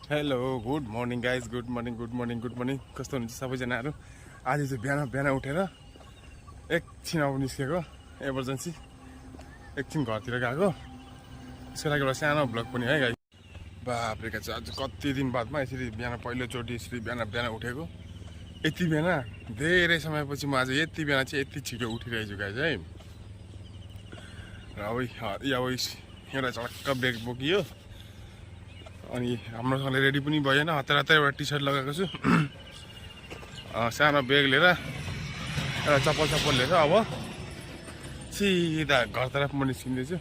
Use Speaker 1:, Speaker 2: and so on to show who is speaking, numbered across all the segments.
Speaker 1: Hello good morning guys good morning कस्तो हुनुहुन्छ सबैजनाहरू। आज चाहिँ बिहान उठेर एकछिन अब निस्केको एमर्जेन्सी एकछिन घरतिर गएको। त्यसको लागि एउटा सानो भ्लग पनि है गाइज। बाफ्रे चाहिँ आज कति दिन बादमा यसरी बिहान पहिलोचोटि यसरी बिहान उठेको। यति बिहान धेरै समयपछि म आज यति बिहान चाहिँ यति छिटो उठिरहेछु गाइज है। र अब एउटा झट्क ब्रेक बोकियो अनि हाम्रोसँगले रेडी पनि भएन। हतार एउटा टी सर्ट लगाएको छु, सानो ब्याग लिएर एउटा चप्पल लिएर अब सिधा घरतर्फ म निस्किँदैछु।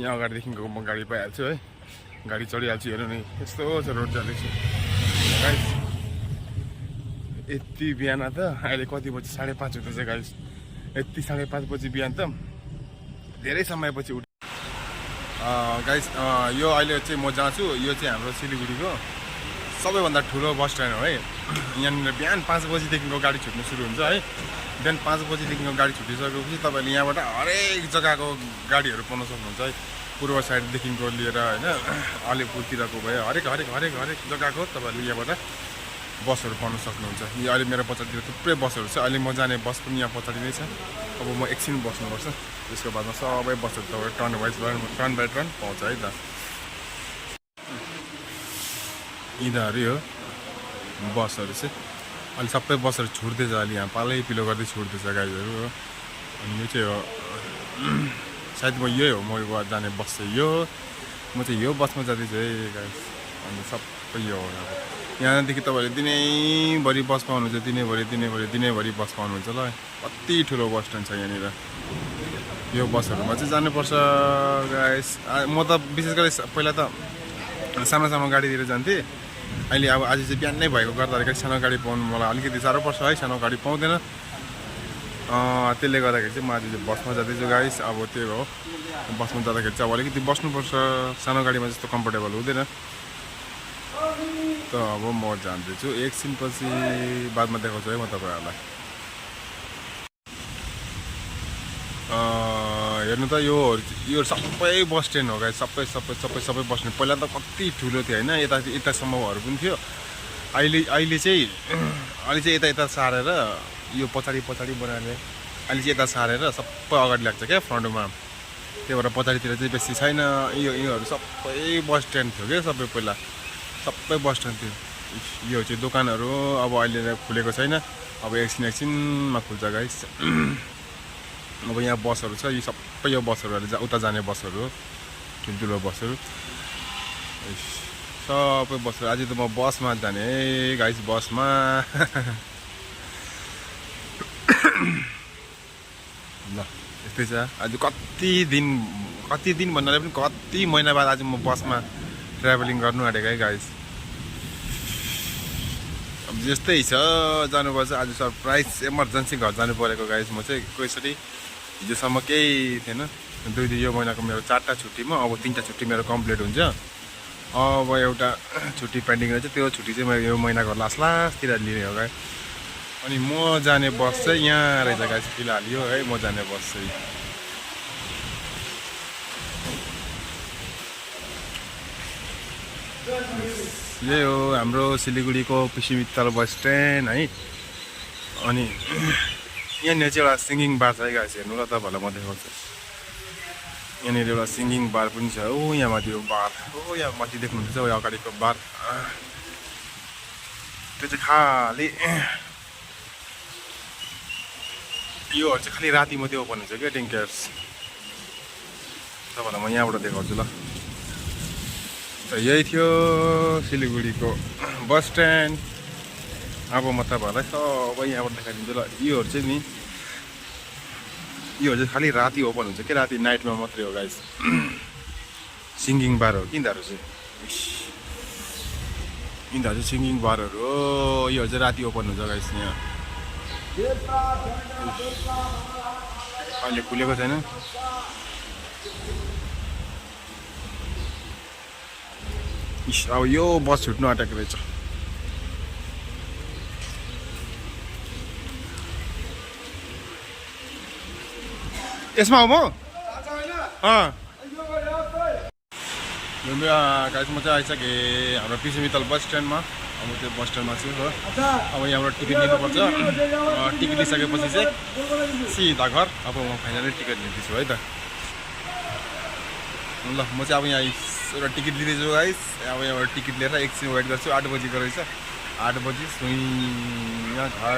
Speaker 1: यहाँ अगाडिदेखिको म गाडी पाइहाल्छु है, गाडी चढिहाल्छु। हेर्नु नि यस्तो छ रोड जाँदैछु गाइस। यति बिहान त अहिले कति बजी 5:30 हुँदैछ गाइस। यति 5:30 बजी बिहान त धेरै समयपछि उठ गाइस। यो अहिले चाहिँ म जहाँ छु यो चाहिँ हाम्रो सिलगढीको सबैभन्दा ठुलो बस स्ट्यान्ड हो है। यहाँनिर बिहान 5 बजीदेखिको गाडी छुट्नु सुरु हुन्छ है। बिहान 5 बजीदेखिको गाडी छुटिसकेपछि तपाईँले यहाँबाट हरेक जग्गाको गाडीहरू पाउन सक्नुहुन्छ है। पूर्व साइडदेखिको लिएर होइन अलिपुरतिरको भयो हरेक जग्गाको तपाईँहरूले यहाँबाट बसहरू पाउन सक्नुहुन्छ। यो अहिले मेरो पछाडितिर थुप्रै बसहरू छ। अहिले म जाने बस पनि यहाँ पछाडि नै छ। अब म एकछिन बस्नुपर्छ, त्यसको बादमा सबै बसहरू तपाईँ टर्न बाई टर्न पाउँछ है त। यिनीहरू हो बसहरू चाहिँ अहिले सबै बसहरू छुट्दैछ। अहिले यहाँ पालै पिलो गर्दै छुट्दैछ गाडीहरू हो। अनि यो चाहिँ हो सायद म यही हो म जाने बस चाहिँ यो हो। म चाहिँ यो बसमा जाँदैछु है गाइस। अनि सबै यो हो। यहाँदेखि तपाईँहरूले दिनैभरि बस पाउनुहुन्छ, दिनैभरि बस पाउनुहुन्छ ल। कति ठुलो बस स्ट्यान्ड छ यहाँनिर। यो बसहरूमा चाहिँ जानुपर्छ गाइस। म त विशेष गरी पहिला त सानो गाडीतिर जान्थेँ। अहिले अब आज चाहिँ बिहान नै भएको गर्दाखेरि सानो गाडी पाउनु मलाई अलिकति साह्रो पर्छ है, सानो गाडी पाउँदैन। त्यसले गर्दाखेरि चाहिँ म आज चाहिँ बसमा जाँदैछु गाइस। अब त्यो हो बसमा जाँदाखेरि चाहिँ अब अलिकति बस्नुपर्छ, सानो गाडीमा जस्तो कम्फर्टेबल हुँदैन। त अब म जान्दैछु, एकछिनपछि बादमा देखाउँछु है म तपाईँहरूलाई। हेर्नु त यो सबै बस स्ट्यान्ड हो गाइस। सबै बस स्ट्यान्ड पहिला त कति ठुलो थियो होइन। यतासम्महरू पनि थियो। अहिले चाहिँ यता सारेर यो पछाडि बनाएर अहिले चाहिँ यता सारेर सबै अगाडि लाग्छ क्या फ्रन्टमा। त्यही भएर पछाडितिर चाहिँ बेसी छैन। योहरू सबै बस स्ट्यान्ड थियो क्या सबै पहिला, सबै बस स्ट्यान्ड थियो। यो चाहिँ दोकानहरू अब अहिले खुलेको छैन। अब एकछिनमा खुल्छ गाइस। अब यहाँ बसहरू छ, यो सबै यो बसहरू उता जाने बसहरू हो, ठुल्ठुलो बसहरू सबै बसहरू। आज त म बसमा जाने है गाइस, बसमा। ल यस्तै छ। आज कति दिन भन्नाले पनि कति महिना बाद आज म बसमा ट्राभलिङ गर्नु आँटेको है गाइस। अब जस्तै छ जानुपर्छ। आज सरप्राइज एमर्जेन्सी घर जानु परेको गाइस। म चाहिँ कसरी हिजोसम्म केही थिएन। 2 यो महिनाको मेरो 4टा छुट्टीमा अब 3टा छुट्टी मेरो कम्प्लिट हुन्छ। अब एउटा छुट्टी पेन्डिङ रहेछ, त्यो छुट्टी चाहिँ मैले यो महिनाको लास्टतिर लिने हो गाइस। अनि म जाने बस चाहिँ यहाँ रहेछ गाइस फिलहाल यो है। म जाने बस चाहिँ यही हो हाम्रो सिलगढीको पिसी मित्तल बस स्ट्यान्ड है। अनि यहाँनिर चाहिँ एउटा सिङ्गिङ बार छ है गाइस। हेर्नु ल तपाईँहरूलाई म देखाउँछु। यहाँनिर एउटा सिङ्गिङ बार पनि छ। ओ यहाँ माथि यो बार, ओ यहाँ माथि देख्नुहुन्छ यो अगाडिको बार, त्यो चाहिँ खालि योहरू चाहिँ खालि राति मात्रै ओपन हुन्छ क्या टिङ्कर्स। तपाईँहरूलाई म यहाँबाट देखाउँछु ल। त यही थियो सिलगढीको बस स्ट्यान्ड। अब म तपाईँहरूलाई सबै यहाँबाट देखाइदिन्छु ल। योहरू चाहिँ नि योहरू चाहिँ खालि राति ओपन हुन्छ क्या, राति नाइटमा मात्रै हो गाइस। सिङ्गिङ बार हो कि यिनीहरू चाहिँ सिङ्गिङ बारहरू हो। योहरू चाहिँ राति ओपन हुन्छ गाइस। यहाँ अहिले खुलेको छैन। अब यो बस छुट्नु आँटेको रहेछ। यसमा हो म गाइस म चाहिँ आइसकेँ हाम्रो पिसी मित्तल बस स्ट्यान्डमा। अब त्यो बस स्ट्यान्डमा छु हो। अब यहाँबाट टिकट लिनुपर्छ। टिकट लिइसकेपछि चाहिँ सिधा घर। अब म फाइनली टिकट लिँदैछु है त। ल म चाहिँ अब यहाँ एउटा टिकट लिँदैछु गाइस। अब यहाँबाट टिकट लिएर एकछिन वेट गर्छु। 8 बजीको रहेछ। 8 बजी यहाँ घर।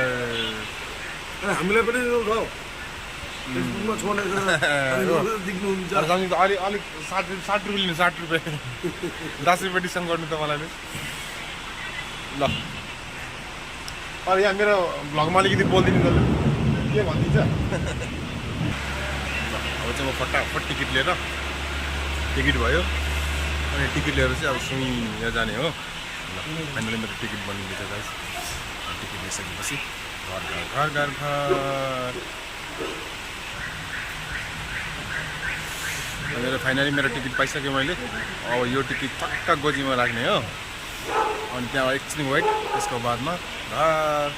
Speaker 2: हामीलाई पनि फेसबुकमा छोडेर देख्नुहुन्छ।
Speaker 1: अलिक 60 रुपियाँ लिनु। 60 रुपियाँ 10 रुपियाँ डिस्काउन्ट गर्नु त मलाई। ल अरे यहाँ मेरो भ्लगमा अलिकति बोलिदिनु त के भनिदिन्छ। अब चाहिँ म फटाफट टिकट लिएर टिकट भयो अनि टिकट लिएर चाहिँ अब यहाँ जाने हो। फाइनली मेरो टिकट बनिँदैछ गाइस। टिकट लिइसकेपछि घर घर घर घर घर। मेरो फाइनली मेरो टिकट पाइसकेँ मैले। अब यो टिकट टक्क गोजीमा राख्ने हो अनि त्यहाँ एकछिन वेट। त्यसको बादमा घर।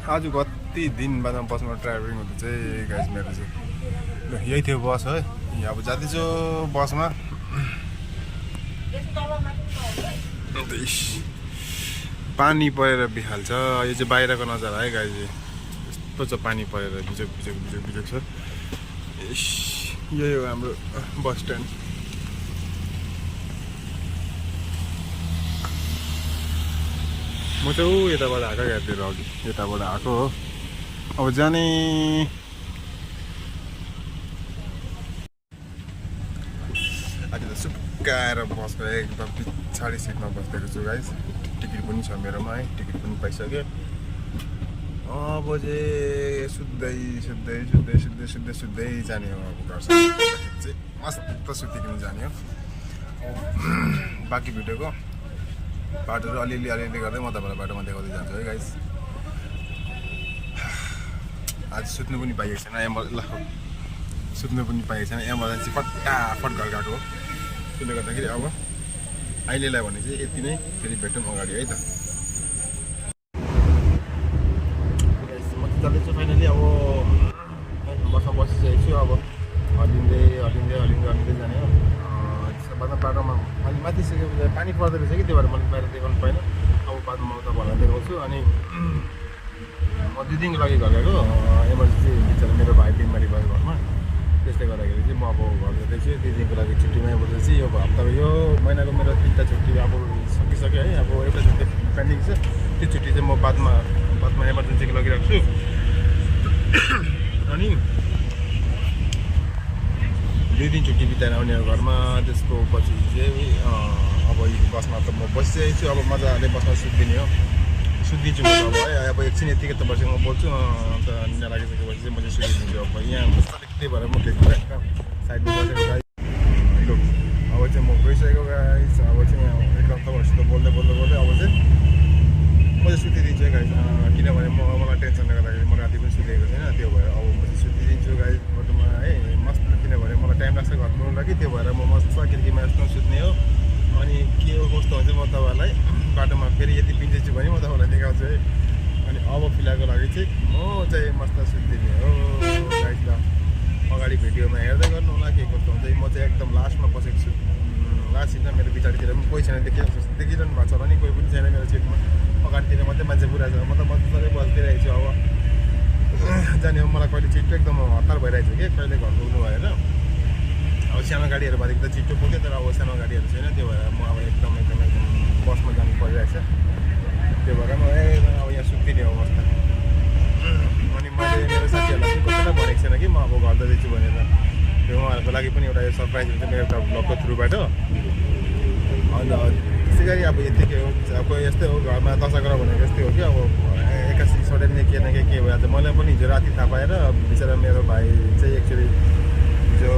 Speaker 1: आज कति दिन बादमा बसमा ट्राभलिङ हुँदैछ गाइस मेरो चाहिँ। ल यही थियो बस है। अब जाँदैछु बसमा। पानी परेर बिहाल्छ। यो चाहिँ बाहिरको नजारा है गाइस। यस्तो छ पानी परेर बिजोक बिजोक बिजोक बिजोक छ। यही हो हाम्रो बस स्ट्यान्ड। म चाहिँ यताबाट आएको हेर्दै अघि यताबाट आएको हो। अब जाने आज त सुक्काएर बसको एकदम पछाडि सिटमा बसिदिएको छु गाइस। टिकट पनि छ मेरोमा है। टिकट पनि पाइसक्यो। अब चाहिँ सुत्दै सुत्दै सुत्दै सुत्दै सुत्दै सुत्दै जाने हो। अब घरसम्म चाहिँ मस्त सुतिकन जाने हो। बाँकी भिडियोको बाटोहरू अलिअलि गर्दै म तपाईँलाई बाटोमा देखाउँदै जान्छु है गाइस। आज सुत्नु पनि पाइएको छैन। ल सुत्नु पनि पाइएको छैन। एमर्जेन्सी फटाफट घर गएको हो। त्यसले गर्दाखेरि अब अहिलेलाई भने चाहिँ यति नै। फेरि भेटौँ अगाडि है त। म त जाँदैछु फाइनली। अब बसमा बसिसकेको छु। अब हल्लिँदै हल्लिँदै हल्लिँदै हल्लिँदै जाने हो। बादमा बाटोमा अलि माथिसकेपछि पानी पर्दो रहेछ कि त्यो भएर मैले बाहिर देखाउनु पाइनँ। अब बादमा म तपाईँहरूलाई देखाउँछु। अनि म 2 दिनको लागि घर गएको। एमर्जेन्सी बिचरा मेरो भाइ बिमारी भयो घरमा। त्यसले गर्दाखेरि चाहिँ म अब घर जाँदैछु। 2 दिनको लागि छुट्टीमा बसेपछि यो हप्ताको यो महिनाको मेरो 3टा छुट्टी अब सकिसक्यो है। अब एउटा छुट्टी पेन्डिङ छ। त्यो छुट्टी चाहिँ म बादमा एमर्जेन्सीको लागि राख्छु। अनि 2 दिन छुट्टी बिताएर आउने घरमा। त्यसको पछि चाहिँ अब बसमा त म बसिसकेको छु। अब मजाले बसमा सुत्दिने हो। सुत्दिन्छु म अब है। अब एकछिन यतिकै त बसेको म बोल्छु। अन्त निद्रा लागिसकेपछि चाहिँ म चाहिँ सुतिदिन्छु। अब यहाँ त्यही भएर म एकदम साइडमा बसेको गाइस। अब चाहिँ म गइसकेको गाइस। अब चाहिँ एकदम तपाईँहरूसित बोल्दै बोल्दै बोल्दै अब चाहिँ म चाहिँ सुतिदिन्छु है गाइस। किनभने मलाई टेन्सनले गर्दाखेरि म राति पनि सुतेको छैन। त्यो भएर अब म चाहिँ सुतिदिन्छु गाइस बाटोमा है। मस्त किनभने मलाई टाइम लाग्छ घर पुग्नु लागि। त्यो भएर म मस्त खिड्कीमा यस्तो सुत्ने हो। अनि के हो कस्तो हुन्छ म तपाईँहरूलाई बाटोमा फेरि यदि पिन्दैछु भने म तपाईँलाई देखाउँछु है। अनि अब फिलहालको लागि चाहिँ म चाहिँ मस्त सुत्दिने हो गाइस। ल अगाडि भिडियोमा हेर्दै गर्नु होला के कस्तो हुन्छ। म चाहिँ एकदम लास्टमा बसेको छु। लास्ट सिटमा मेरो पछाडितिर पनि कोही छैन। देखिरहनु भएको छ होला नि। कोही पनि छैन मेरो सिटमा। अगाडितिर मात्रै मान्छे पुरा छ। म त मजाले बसिदिइरहेको छु। अब जाने हो। मलाई कहिले छिट्टो एकदम हतार भइरहेको छ कि कहिले घर पुग्नु भएन। अब सानो गाडीहरू भएदेखि त छिट्टो पुग्यो। तर अब सानो गाडीहरू छैन। त्यो भएर म अब एकदम बसमा जानु परिरहेको छ। त्यो भएर म अब यहाँ सुत्दिने हो अवस्था। अनि मैले मेरो साथीहरूलाई पनि कसैलाई भनेको छैन कि म अब घर जाँदैछु भनेर। त्यो उहाँहरूको लागि पनि एउटा सरप्राइज हुन्छ मेरो एउटा भ्लगको थ्रुबाट। अन्त त्यसै गरी अब यतिकै हो। अब यस्तै हो घरमा दशा गर भनेको यस्तै हो कि अब 81 सडनली के न के भइहाल्छ। मलाई पनि हिजो राति थाहा पाएर बिचरा मेरो भाइ चाहिँ एक्चुअली हिजो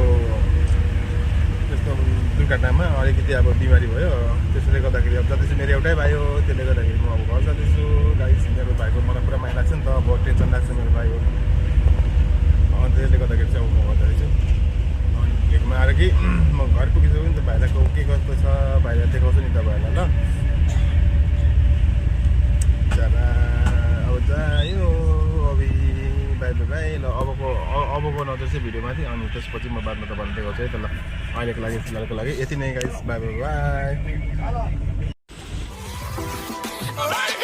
Speaker 1: त्यस्तो दुर्घटनामा अलिकति अब बिमारी भयो। त्यसले गर्दाखेरि अब जाँदैछु। मेरो एउटै भाइ हो। त्यसले गर्दाखेरि म अब घर जाँदैछु गाइस। मेरो भाइको मलाई पुरा माया लाग्छ नि त। अब टेन्सन लाग्छ मेरो भाइ हो। अन्त त्यसले गर्दाखेरि चाहिँ अब म घर जाँदैछु। अनि भेटमा आएर कि म घर पुगिसक्यो नि त। भाइलाई के कस्तो छ भाइलाई देखाउँछु नि तपाईँहरूलाई। ल अब जायो अभि बाई बाई। ल अब अबको नजर चाहिँ भिडियोमाथि अनि त्यसपछि म बादमा तपाईँलाई देखाउँछु है त ल अहिलेको लागि फिलहालको लागि यति नै गाइस बाई बाई बाई